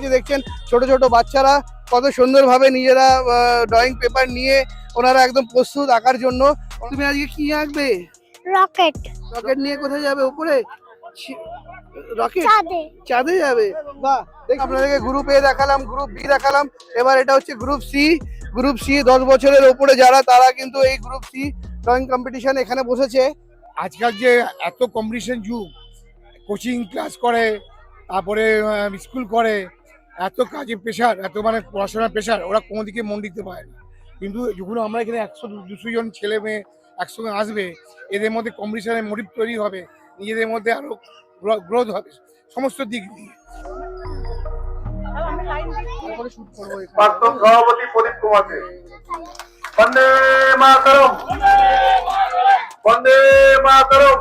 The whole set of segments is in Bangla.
যে দেখছেন ছোট ছোট বাচ্চারা কত সুন্দরভাবে নিজেরা ড্রয়িং পেপার নিয়ে ওনারা একদম প্রস্তুত আঁকার জন্য। তুমি আজকে কি আঁকবে? রকেট। রকেট নিয়ে কোথায় যাবে? উপরে রকেট চাঁদে। চাঁদে যাবে। বাহ, আপনাদেরকে গ্রুপ এ দেখালাম, গ্রুপ বি দেখালাম, এবার এটা হচ্ছে গ্রুপ সি। গ্রুপ সি 10 বছরের উপরে যারা, তারা কিন্তু এই গ্রুপ সি ড্রয়িং কম্পিটিশন এখানে বসেছে। আজকাল যে এত কম্পিটিশন যুগ, কোচিং ক্লাস করে, তারপরে স্কুল করে, এত কাজের প্রেশার, এত মানে পড়াশোনার প্রেশার, ওরা কোনো দিকে মন দিতে পারে না। কিন্তু যখন আমরা এখানে 100-200 জন ছেলে মেয়ে একসঙ্গে আসবে, এদের মধ্যে কম্পিটিশনের মোটিভ তৈরি হবে, নিজেদের মধ্যে আরো গ্রোথ হবে সমস্ত দিক দিয়ে। প্রাক্তন সভাপতি প্রদীপ কুমার দে। বন্দে মাতরম, বন্দে মাতরম।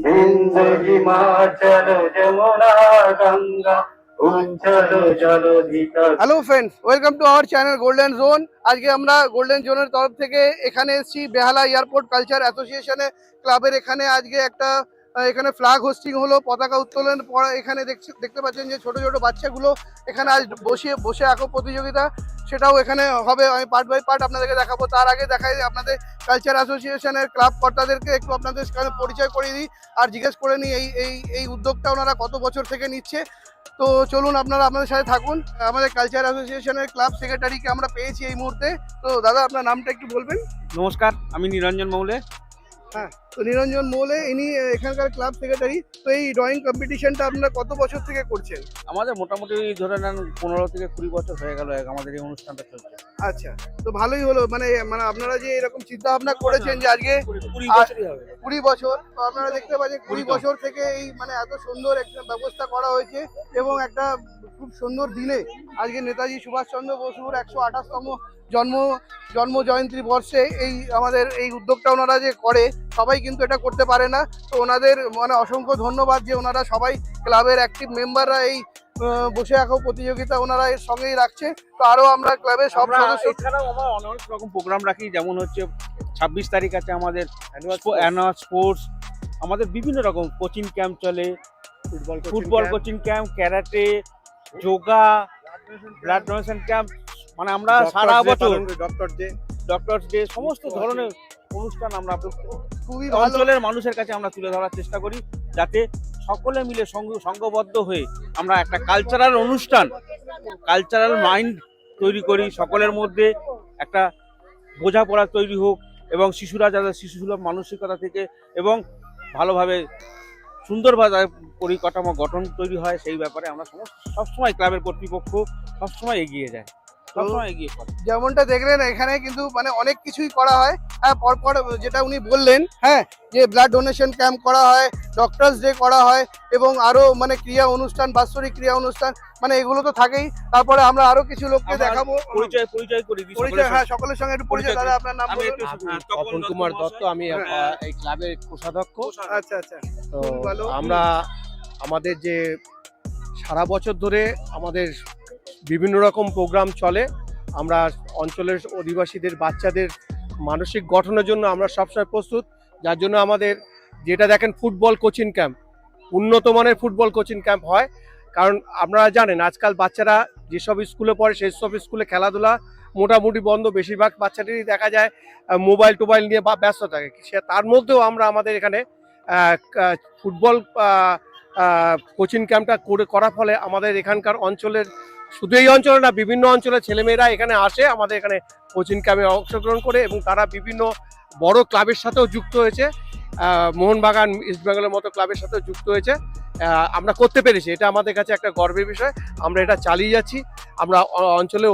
হিন্দু হিমাচল যমুনা গঙ্গা উজ্জ্বল জলধিকা। Hello friends, welcome to our channel golden zone. আজকে আমরা গোল্ডেন জোনের তরফ থেকে এখানে এসেছি বেহালা এয়ারপোর্ট কালচার অ্যাসোসিয়েশনে ক্লাবের এখানে। আজকে একটা এখানে ফ্ল্যাগ হোস্টিং হলো, পতাকা উত্তোলন। এখানে দেখতে পাচ্ছেন যে ছোট ছোট বাচ্চাগুলো এখানে আজ বসে আঁকো প্রতিযোগিতা, সেটাও এখানে হবে। আমি পার্ট বাই পার্ট আপনাদেরকে দেখাবো। তার আগে দেখাই আপনাদের কালচার অ্যাসোসিয়েশনের ক্লাব কর্তাদেরকে একটু আপনাদের সাথে পরিচয় করিয়ে দিই আর জিজ্ঞেস করে নিই এই উদ্যোগটা ওনারা কত বছর থেকে নিচ্ছে। তো চলুন, আপনারা আপনাদের সাথে থাকুন। আমাদের কালচার অ্যাসোসিয়েশনের ক্লাব সেক্রেটারিকে আমরা পেয়েছি এই মুহূর্তে। তো দাদা, আপনার নামটা একটু বলবেন? নমস্কার, আমি নিরঞ্জন মৌলে। হ্যাঁ, তো নিরঞ্জন মৌলে, ইনি এখানকার ক্লাব সেক্রেটারি। তো এই ড্রয়িং কম্পিটিশনটা আপনারা কত বছর থেকে করছেন? আমাদের মোটামুটি ধরে নেন 15 থেকে 20 বছর হয়ে গেল আমাদের এই অনুষ্ঠানটা চলছে। আচ্ছা, তো ভালোই হলো। মানে আপনারা যে এরকম চিন্তা ভাবনা করেছেন যে আজকে 20 বছরই হবে। 20 বছর, তো আপনারা দেখতে পাচ্ছেন 20 বছর থেকে এই মানে এত সুন্দর একটা ব্যবস্থা করা হয়েছে এবং একটা খুব সুন্দর দিনে আজকে নেতাজি সুভাষচন্দ্র বসুর 128তম জন্ম জয়ন্তী বর্ষে আমাদের এই উদ্যোগটা ওনারা যে করে, সবাই কিন্তু এটা করতে পারে না। তো ওনাদের মানে অসংখ্য ধন্যবাদ যে ওনারা সবাই ক্লাবের অ্যাক্টিভ মেম্বাররা এই বসে আঁকো প্রতিযোগিতা ওনারা এর সঙ্গেই রাখছে। তো আরো আমরা ক্লাবের সব সদস্য এছাড়াও আমরা অনেক রকম প্রোগ্রাম রাখি, যেমন হচ্ছে 26 তারিখ আছে আমাদের অ্যানুয়াল স্পোর্টস। আমাদের বিভিন্ন রকম কোচিং ক্যাম্প চলে, football coaching camp, karate, yoga, blood donation camp. মানে আমরা সারা বছর ডক্টরস ডে সমস্ত ধরনের অনুষ্ঠান আমরা খুবই অঞ্চলের মানুষের কাছে আমরা তুলে ধরার চেষ্টা করি, যাতে সকলে মিলে সংঘবদ্ধ হয়ে আমরা একটা কালচারাল অনুষ্ঠান, কালচারাল মাইন্ড তৈরি করি, সকলের মধ্যে একটা বোঝাপড়া তৈরি হোক এবং শিশুরা যাতে শিশুসুলভ মানসিকতা থেকে এবং ভালোভাবে সুন্দরভাবে পরিকাঠামো গঠন তৈরি হয়, সেই ব্যাপারে আমরা সবসময় ক্লাবের কর্তৃপক্ষ সবসময় এগিয়ে যায়, সবসময় এগিয়ে করে। যেমনটা দেখলেন এখানে কিন্তু মানে অনেক কিছুই করা হয়। হ্যাঁ, পরপর যেটা উনি বললেন, হ্যাঁ, যে ব্লাড ডোনেশন ক্যাম্প করা হয়, ডক্টরস ডে করা হয় এবং আরো মানে ক্রিয়া অনুষ্ঠান, বাৎসরিক ক্রিয়া অনুষ্ঠান, মানে এগুলো তো থাকেই। তারপরে আমরা আরো কিছু লোককে দেখাবো। পরিচয় করে দিই পরিচয়, হ্যাঁ, সকলের সঙ্গে একটু পরিচয়। দাদা, আপনার নাম বলুন? তপন কুমার দত্ত, আমি এই ক্লাবের কোষাধ্যক্ষ। আচ্ছা আচ্ছা, তো খুব ভালো। আমরা আমাদের যে সারা বছর ধরে আমাদের বিভিন্ন রকম প্রোগ্রাম চলে, আমরা অঞ্চলের অধিবাসীদের বাচ্চাদের মানসিক গঠনের জন্য আমরা সবসময় প্রস্তুত। যার জন্য আমাদের যেটা দেখেন ফুটবল কোচিং ক্যাম্প, উন্নত মানের ফুটবল কোচিং ক্যাম্প হয়। কারণ আপনারা জানেন আজকাল বাচ্চারা যেসব স্কুলে পড়ে সেই সব স্কুলে খেলাধুলা মোটামুটি বন্ধ। বেশিরভাগ বাচ্চাদেরই দেখা যায় মোবাইল টোবাইল নিয়ে ব্যস্ত থাকে। তার মধ্যেও আমরা আমাদের এখানে ফুটবল কোচিং ক্যাম্পটা করার ফলে আমাদের এখানকার অঞ্চলের, শুধু এই অঞ্চলে না, বিভিন্ন অঞ্চলের ছেলেমেয়েরা এখানে আসে আমাদের এখানে কোচিং ক্যাম্পে অংশগ্রহণ করে এবং তারা বিভিন্ন বড় ক্লাবের সাথেও যুক্ত হয়েছে। মোহনবাগান, ইস্টবেঙ্গলের মতো ক্লাবের সাথেও যুক্ত হয়েছে। আমরা করতে পেরেছি, এটা আমাদের কাছে একটা গর্বের বিষয়। আমরা এটা চালিয়ে যাচ্ছি। আমরা অঞ্চলে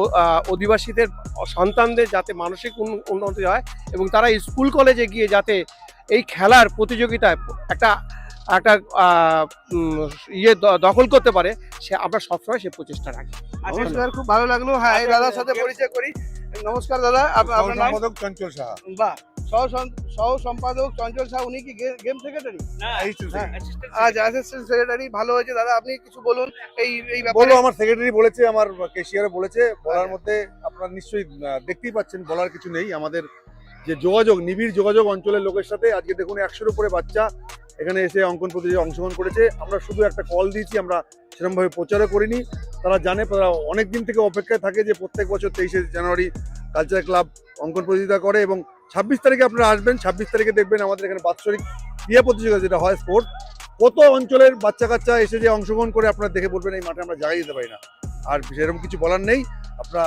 অধিবাসীদের সন্তানদের যাতে মানসিক উন্নতি হয় এবং তারা স্কুল কলেজে গিয়ে যাতে এই খেলার প্রতিযোগিতায় একটা ইয়ে দখল করতে পারে, সে আমরা সবসময় সে প্রচেষ্টা রাখি। নমস্কার, খুব ভালো লাগলো। হ্যাঁ, এই দাদার সাথে পরিচয় করি। নমস্কার দাদা, আপনার নাম? সম্পাদক চঞ্চল সাহা। বাহ, সহ সম্পাদক চঞ্চল সাহা। উনি কি গেম সেক্রেটারি? আচ্ছা, অ্যাসিস্ট্যান্ট সেক্রেটারি। ভালো হয়েছে দাদা, আপনি কিছু বলুন এই ব্যাপারে। বলো, আমার সেক্রেটারি বলেছে, আমার কেশিয়ার বলেছে। বলার মধ্যে আপনারা নিশ্চয়ই দেখতেই পাচ্ছেন, বলার কিছু নেই। আমাদের যে যোগাযোগ, নিবিড় যোগাযোগ অঞ্চলের লোকের সাথে। আজকে দেখুন 100-এর উপরে বাচ্চা এখানে এসে অঙ্কন প্রতিযোগিতায় অংশগ্রহণ করেছে। আমরা শুধু একটা কল দিয়েছি, আমরা সেরকমভাবে প্রচারও করিনি। তারা জানে, তারা অনেক দিন থেকে অপেক্ষায় থাকে যে প্রত্যেক বছর 23শে জানুয়ারি কালচারাল ক্লাব অঙ্কন প্রতিযোগিতা করে, এবং 26 তারিখে আপনারা আসবেন। 26 তারিখে দেখবেন আমাদের এখানে বাৎসরিক ক্রীড়া প্রতিযোগিতা যেটা হয় স্পোর্ট, কত অঞ্চলের বাচ্চা কাচ্চা এসে যে অংশগ্রহণ করে আপনারা দেখে বলবেন এই মাঠে আমরা জায়গা দিতে পারি না। আর সেরকম কিছু বলার নেই, আপনারা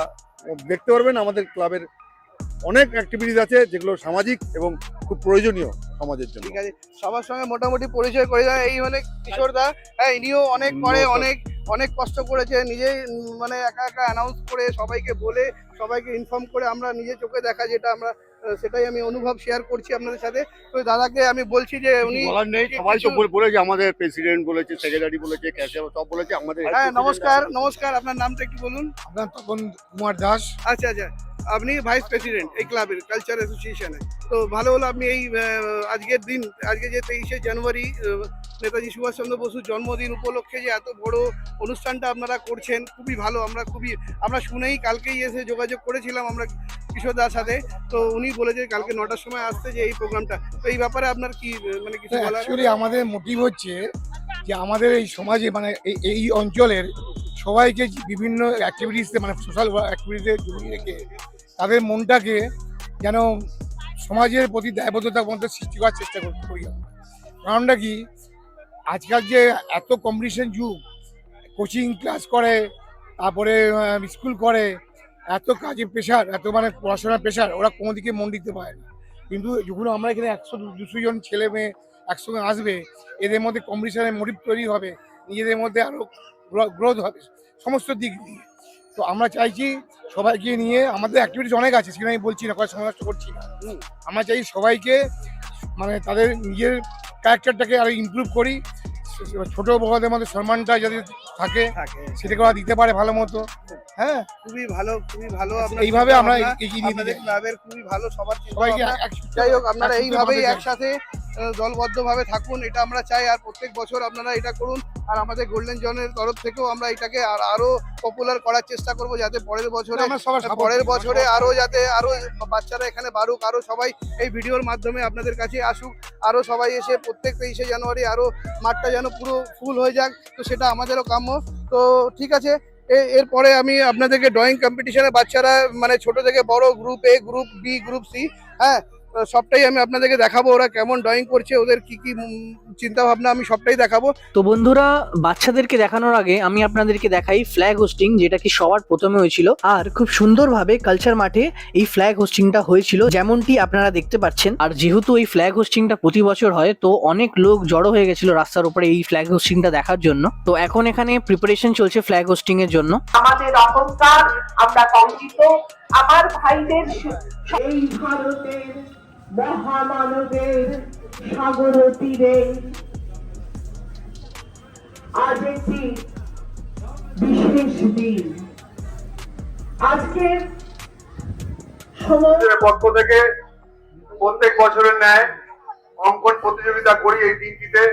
দেখতে পারবেন আমাদের ক্লাবের অনেক অ্যাক্টিভিটিস আছে যেগুলো সামাজিক এবং খুব প্রয়োজনীয় সমাজের জন্য। ঠিক আছে, সবার সঙ্গে মোটামুটি পরিচয় করে দেয়। এই মানে কিশোর দা, হ্যাঁ, ইনিও অনেক পরে অনেক কষ্ট করেছে, নিজেই মানে একা একা অ্যানাউন্স করে সবাইকে বলে সবাইকে ইনফর্ম করে আমরা নিজে চোখে দেখা যেটা আমরা সেটাই আমি অনুভব শেয়ার করছি আপনাদের সাথে। তো দাদাকে আমি বলছি যে উনি বলার নেই, সবাই তো বলেছে, আমাদের প্রেসিডেন্ট বলেছে, সেক্রেটারি বলেছে, ক্যাশিয়ার সব বলেছে আমাদের। হ্যাঁ, নমস্কার, আপনার নামটা একটু বলুন। আপনার তপন কুমার দাস। আচ্ছা, আপনি ভাইস প্রেসিডেন্ট এই ক্লাবের কালচার অ্যাসোসিয়েশনে। তো ভালো হলো আপনি এই আজকের দিন, আজকে যে 23শে জানুয়ারি নেতাজি সুভাষচন্দ্র বসুর জন্মদিন উপলক্ষে যে এত বড় অনুষ্ঠানটা আপনারা করছেন, খুবই ভালো। আমরা শুনেই কালকেই এসে যোগাযোগ করেছিলাম আমরা কিশোর দার সাথে, তো উনি বলেছে কালকে 9টার সময় আসতে যে এই প্রোগ্রামটা। তো এই ব্যাপারে আপনার কি মানে কিছু বলার? অ্যাকচুয়ালি আমাদের মোটিভ হচ্ছে যে আমাদের এই সমাজে মানে এই অঞ্চলের সবাইকে বিভিন্ন অ্যাক্টিভিটিসে মানে সোশ্যাল অ্যাক্টিভিটিসে জড়িয়ে রেখে তাদের মনটাকে যেন সমাজের প্রতি দায়বদ্ধতার মধ্যে সৃষ্টি করার চেষ্টা করি আমরা। কারণটা কি, আজকাল যে এত কম্পিটিশন যুগ, কোচিং ক্লাস করে, তারপরে স্কুল করে, এত কাজের প্রেশার, এত মানে পড়াশোনার প্রেশার, ওরা কোনো দিকে মন দিতে পারে না। কিন্তু যখন আমরা এখানে 100-200 জন ছেলে মেয়ে একসঙ্গে আসবে, এদের মধ্যে কম্পিটিশনের মোটিভ তৈরি হবে, নিজেদের মধ্যে আরও গ্রোথ হবে সমস্ত দিক দিয়ে। তো আমরা চাইছি সবাইকে নিয়ে, আমাদের অ্যাক্টিভিটিস অনেক আছে, সেখানে আমি বলছি না, কয়েক সময় নষ্ট করছি না। আমরা চাই সবাইকে মানে তাদের নিজের ক্যারেক্টারটাকে আরো ইমপ্রুভ করি, ছোট বড়দের মধ্যে সম্মানটা যাতে থাকে সেটাকে ওরা দিতে পারে ভালো মতো। হ্যাঁ, খুবই ভালো। এইভাবে আমরা এগিয়ে নিয়ে আমাদের ক্লাবের খুবই ভালো সবার সবাইকে। যাই হোক, আপনারা এইভাবেই একসাথে দলবদ্ধভাবে থাকুন, এটা আমরা চাই। আর প্রত্যেক বছর আপনারা এটা করুন। আর আমাদের গোল্ডেন জোনের তরফ থেকেও আমরা এটাকে আরো পপুলার করার চেষ্টা করব, যাতে পরের বছরে আরো যাতে আরো বাচ্চারা এখানে বাড়ুক, আরো সবাই এই ভিডিওর মাধ্যমে আপনাদের কাছে আসুক, আরো সবাই এসে প্রত্যেক 23শে জানুয়ারি আরো মাঠটা যেন পুরো ফুল হয়ে যাক। তো সেটা আমাদেরও কাম্য। তো ঠিক আছে, এরপরে আমি আপনাদেরকে ড্রয়িং কম্পিটিশনে বাচ্চারা মানে ছোট থেকে বড়, group A, group B, group C, হ্যাঁ, সবটাই আমি আপনাদেরকে দেখাবো। ওরা কেমন ড্রয়িং করছে, ওদের কি কি চিন্তা ভাবনা, আমি সবটাই দেখাবো। তো বন্ধুরা, বাচ্চাদেরকে দেখানোর আগে আমি আপনাদেরকে দেখাই ফ্ল্যাগ হোস্টিং, যেটা কি সবার প্রথমে হয়েছিল। আর খুব সুন্দরভাবে কালচার মাঠে এই ফ্ল্যাগ হোস্টিংটা হয়েছিল, যেমনটি আপনারা দেখতে পাচ্ছেন। আর যেহেতু এই ফ্ল্যাগ হোস্টিংটা প্রতি বছর হয়, তো অনেক লোক জড়ো হয়ে গেছিল রাস্তার উপরে এই ফ্ল্যাগ হোস্টিংটা দেখার জন্য। তো এখন এখানে প্রিপারেশন চলছে ফ্ল্যাগ হোস্টিং এর জন্য। আমাদের অহংকার, আমরা গর্বিত আমার ভাইদের এই ভারতের মহামানবের সাগর তীরে আজ একটি বিশেষ দিন। আজকের পক্ষ থেকে প্রত্যেক বছরের ন্যায় অঙ্কন প্রতিযোগিতা করি এই দিনটিতে।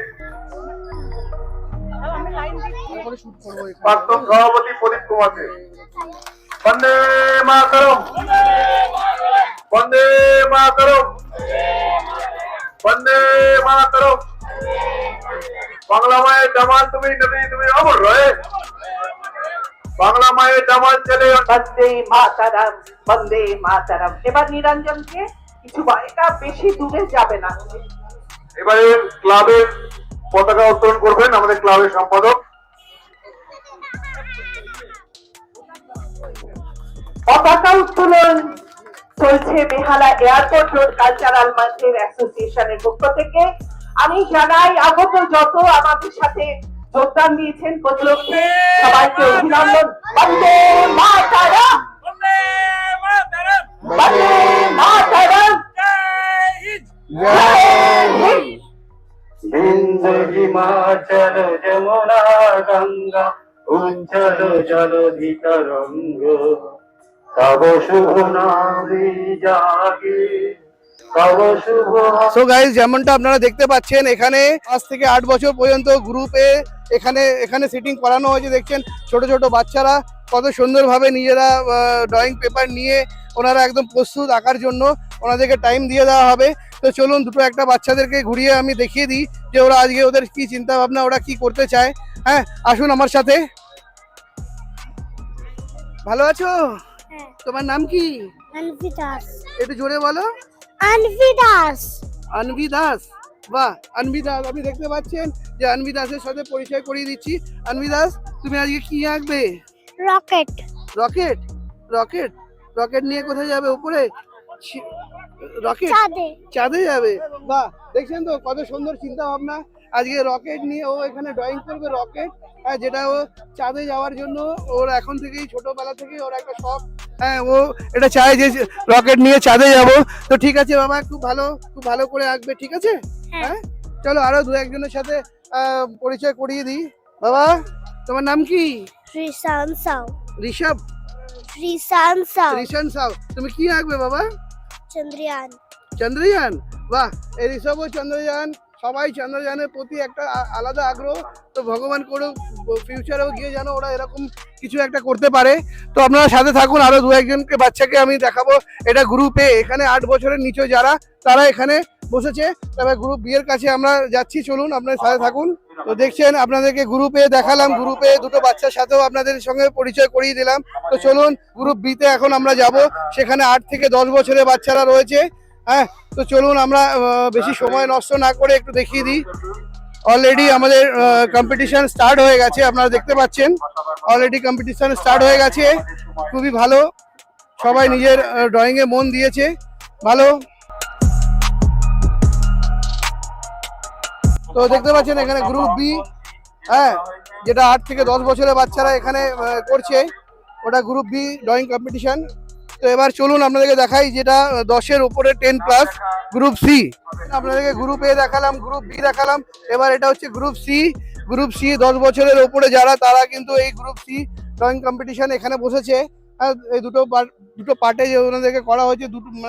প্রাক্তন সভাপতি প্রদীপ কুমার দে। বন্দে মাতরম, বন্দে মাতরম, বন্দে মাতরম। বাংলা মায়ের জামাল তুমি, তুমি অমর রয়ে। বাংলা মায়ের জামাল চলে। বন্দে মাতরম, বন্দে মাতরম। এবার নিরঞ্জনকে কিছু এটা বেশি দূরে যাবে না। এবারে ক্লাবের পতাকা উত্তোলন করবেন আমাদের ক্লাবের সম্পাদক। পতাকা উত্তোলন চলছে বেহালা এয়ারপোর্ট রোড কালচারাল মাঠের অ্যাসোসিয়েশনের পক্ষ থেকে। আমি জানাই আগত যত আমাদের সাথে যোগদান দিয়েছেন প্রতিপক্ষে সবাইকে অভিনন্দন। বন্দে মাতরম, বন্দে মাতরম, জয় হিন্দ। বিন্দু হিমাচল যমুনা গঙ্গা উজ্জ্বল জলধি তরঙ্গ তব শুভ নামে জাগে তব শুভ। সো গাইস, যেমনটা আপনারা দেখতে পাচ্ছেন, এখানে 5 থেকে 8 বছর পর্যন্ত গ্রুপে এখানে সিটিং করানো হয়েছে। দেখছেন ছোট ছোট বাচ্চারা কত সুন্দরভাবে নিজেরা ড্রয়িং পেপার নিয়ে ওনারা একদম প্রস্তুত আঁকার জন্য। ওনাদেরকে টাইম দিয়ে দেওয়া হবে। তো চলুন দুটো একটা বাচ্চাদেরকে ঘুরিয়ে আমি দেখিয়ে দিই যে ওরা আজকে ওদের কি চিন্তা ভাবনা, ওরা কি করতে চায়। হ্যাঁ, আসুন আমার সাথে। ভালো আছো? হ্যাঁ। তোমার নাম কি? আনভি দাস। একটু জোরে বলো। আনভি দাস। আনভি দাস, বাহ। আনভি দাস, আপনি দেখতে পাচ্ছেন যে আনভি দাসের সাথে পরিচয় করিয়ে দিচ্ছি। আনভি দাস, তুমি আজকে কি আঁকবে? রকেট। রকেট? রকেট রকেট নিয়ে কোথায় যাবে? উপরে? রকেট চাঁদে। চাঁদে যাবে, বাহ। দেখছেন তো কত সুন্দর চিন্তা ভাবনা। আজকে রকেট নিয়ে ও এখানে ড্রয়িং করবে, রকেট, হ্যাঁ, যেটা ও চাঁদে যাওয়ার জন্য ওর এখন থেকেই ছোটবেলা থেকেই ওর একটা শখ। হ্যাঁ, ও এটা চায় যে রকেট নিয়ে চাঁদে যাব। তো ঠিক আছে বাবা, খুব ভালো করে আঁকবে, ঠিক আছে? হ্যাঁ, চলো আরো দু একজনের সাথে পরিচয় করিয়ে দিই। বাবা, তোমার নাম কি? রিশান সাউ। ঋষভ? রিশান সাউ। ঋষান সাউ। তুমি কি আঁকবে বাবা? চন্দ্রয়ান। চন্দ্রযান, বাহ। এই ঋষভ ও চন্দ্রযান, সবাই চন্দ্রযানের প্রতি একটা আলাদা আগ্রহ। তো ভগবান করুক ফিউচারেও গিয়ে যেন ওরা এরকম কিছু একটা করতে পারে। তো আপনারা সাথে থাকুন, আরো দু একজনকে বাচ্চাকে আমি দেখাবো। এটা গ্রুপ এ, এখানে 8 বছরের নিচে যারা, তারা এখানে বসেছে। তবে গ্রুপ বি এর কাছে আমরা যাচ্ছি, চলুন আপনার সাথে থাকুন। তো দেখছেন আপনাদেরকে গ্রুপে দেখালাম, গ্রুপে দুটো বাচ্চার সাথেও আপনাদের সঙ্গে পরিচয় করিয়ে দিলাম। তো চলুন গ্রুপ বিতে এখন আমরা যাব, সেখানে 8 থেকে 10 বছরের বাচ্চারা রয়েছে। হ্যাঁ, তো চলুন আমরা বেশি সময় নষ্ট না করে একটু দেখিয়ে দিই। অলরেডি আমাদের কম্পিটিশন স্টার্ট হয়ে গেছে, আপনারা দেখতে পাচ্ছেন অলরেডি কম্পিটিশন স্টার্ট হয়ে গেছে। খুবই ভালো, সবাই নিজের ড্রয়িং এ মন দিয়েছে, ভালো। তো দেখতে পাচ্ছেন এখানে গ্রুপ বি, হ্যাঁ, যেটা 8 থেকে 10 বছরের বাচ্চারা এখানে করছে, ওটা গ্রুপ বি ড্রয়িং কম্পিটিশন। তো এবার চলুন আপনাদেরকে দেখাই যেটা 10-এর উপরে 10+ গ্রুপ সি। আপনাদেরকে গ্রুপ এ দেখালাম, গ্রুপ বি দেখালাম, এবার এটা হচ্ছে গ্রুপ সি। গ্রুপ সি 10 বছরের উপরে যারা, তারা কিন্তু এই গ্রুপ সি ড্রয়িং কম্পিটিশন এখানে বসেছে। এই দুটো পার্টে যে ওনাদেরকে করা হয়েছে,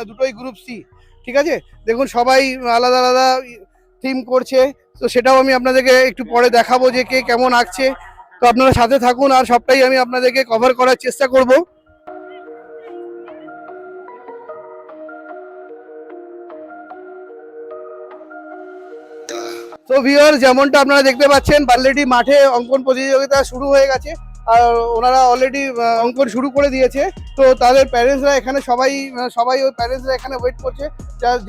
দুটোই গ্রুপ সি, ঠিক আছে? দেখুন সবাই আলাদা আলাদা থিম করছে, তো সেটাও আমি আপনাদেরকে একটু পরে দেখাবো যে কে কেমন আঁকছে। তো আপনারা সাথে থাকুন, আর সবটাই আমি আপনাদেরকে কভার করার চেষ্টা করব। তো ভিউয়ার, যেমনটা আপনারা দেখতে পাচ্ছেন অলরেডি মাঠে অঙ্কন প্রতিযোগিতা শুরু হয়ে গেছে, আর ওনারা অলরেডি অঙ্কন শুরু করে দিয়েছে। তো তাদের প্যারেন্টসরা এখানে সবাই ওর প্যারেন্টসরা এখানে ওয়েট করছে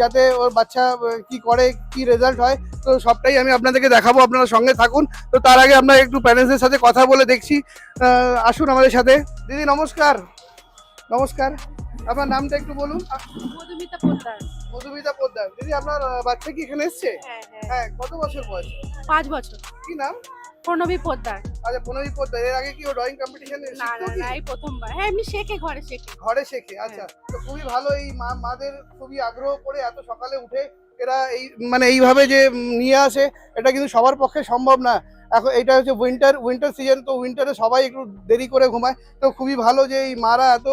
যাতে ওর বাচ্চা কি করে, কি রেজাল্ট হয়। তো সবটাই আমি আপনাদেরকে দেখাবো, আপনারা সঙ্গে থাকুন। তো তার আগে আমরা একটু প্যারেন্টসদের সাথে কথা বলে দেখছি। আসুন আমাদের সাথে। দিদি নমস্কার। নমস্কার, আপনার নামটা একটু বলুন। মধুমিতা পোদ্দার। মধুমিতা পোদ্দার। দিদি, আপনার বাচ্চা কি এখানে এসছে? হ্যাঁ, কত বছর বয়স? 5 বছর। কি নাম? প্রণবী পোদ্দার। আচ্ছা, প্রণবী পোদ্দার। এর আগে কি ও ড্রয়িং কম্পিটিশনে না না না, এই প্রথমবার। হ্যাঁ, এমনি শেখে, ঘরে শেখে। ঘরে শেখে? আচ্ছা, তো খুবই ভালো। এই মাদের খুবই আগ্রহ করে এত সকালে উঠে এরা এইভাবে যে নিয়ে আসে, এটা কিন্তু সবার পক্ষে সম্ভব না। এখন এটা হচ্ছে উইন্টার সিজন, তো উইন্টারে সবাই একটু দেরি করে ঘুমায়। তো খুবই ভালো যে এই মারা এত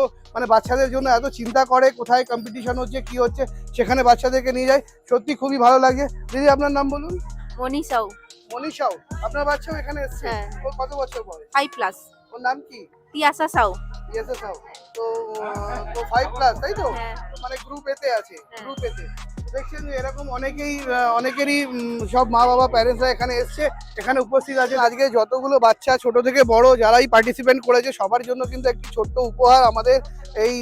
বাচ্চাদের জন্য এত চিন্তা করে, কোথায় কম্পিটিশন হচ্ছে, কি হচ্ছে, সেখানে বাচ্চাদেরকে নিয়ে যায়। সত্যি খুবই ভালো লাগে। দিদি, আপনার নাম বলুন। মনীষাও। মনীষাও। আপনার বাচ্চাও এখানে এসছে? হ্যাঁ। ওর কত বছর বয়স? 5+। ওর নাম কি? তিয়াসা সাউ। ইয়েসে সাউ। তো 5+, তাই তো? হ্যাঁ। মানে গ্রুপ এতে আছে। হ্যাঁ। গ্রুপ এতে দেখছেন যে এরকম অনেকেরই সব মা বাবা প্যারেন্টসরা এখানে এসছে, এখানে উপস্থিত আছে। আজকে যতগুলো বাচ্চা ছোট থেকে বড় যারাই পার্টিসিপেন্ট করেছে, সবার জন্য কিন্তু একটি ছোট্ট উপহার আমাদের এই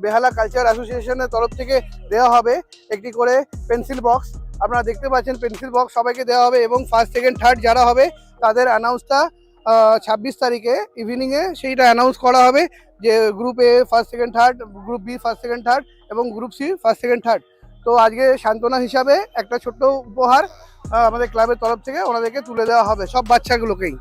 বেহালা কালচার অ্যাসোসিয়েশনের তরফ থেকে দেওয়া হবে। একটি করে পেন্সিল বক্স, আপনারা দেখতে পাচ্ছেন পেন্সিল বক্স সবাইকে দেওয়া হবে। এবং 1st, 2nd, 3rd যারা হবে তাদের অ্যানাউন্সটা 26 তারিখে ইভিনিংয়ে সেইটা অ্যানাউন্স করা হবে যে গ্রুপ এ 1st, 2nd, 3rd, group B 1st, 2nd, 3rd এবং group C 1st, 2nd, 3rd। তো আজকে সান্ত্বনা হিসাবে একটা ছোট্ট উপহার আমাদের ক্লাবের তরফ থেকে ওনাদেরকে তুলে দেওয়া হবে, সব বাচ্চাগুলোকেই।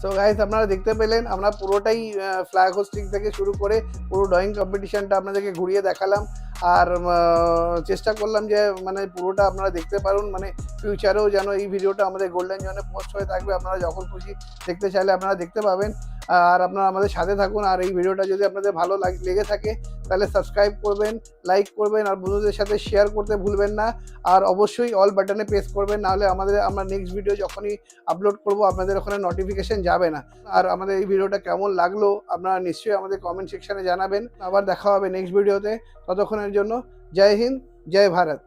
সো গাইস আপনারা দেখতে পেলেন আমরা পুরোটাই ফ্ল্যাগ হোস্টিং থেকে শুরু করে পুরো ড্রয়িং কম্পিটিশনটা আপনাদেরকে ঘুরিয়ে দেখালাম আর চেষ্টা করলাম যে মানে পুরোটা আপনারা দেখতে পারুন, মানে ফিউচারেও যেন এই ভিডিওটা আমাদের গোল্ডেন জোনে পোস্ট হয়ে থাকবে, আপনারা যখন খুশি দেখতে চাইলে আপনারা দেখতে পাবেন। আর আপনারা আমাদের সাথে থাকুন, আর এই ভিডিওটা যদি আপনাদের ভালো লেগে থাকে তাহলে সাবস্ক্রাইব করবেন, লাইক করবেন আর বন্ধুদের সাথে শেয়ার করতে ভুলবেন না। আর অবশ্যই অল বাটনে প্রেস করবেন, নাহলে আমরা নেক্সট ভিডিও যখনই আপলোড করব আপনাদের ওখানে নোটিফিকেশন যাবে না। আর আমাদের এই ভিডিওটা কেমন লাগলো আপনারা নিশ্চয়ই আমাদের কমেন্ট সেকশনে জানাবেন। আবার দেখা হবে নেক্সট ভিডিওতে, ততক্ষণের জন্য জয় হিন্দ, জয় ভারত।